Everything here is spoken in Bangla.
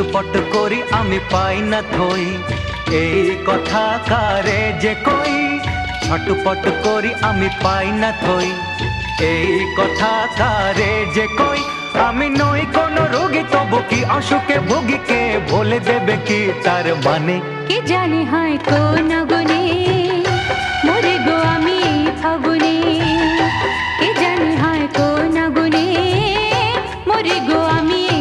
ছটপট করি আমি পাই না থই, এই কথা কারে যে কই। ছটপট করি আমি পাই না থই, এই কথা কারে যে কই। আমি নই কোনো রোগী, তবু কি অসুখে ভুগি, কে বলে দেবে কি তার মানে। কে জানে হয় কোন গো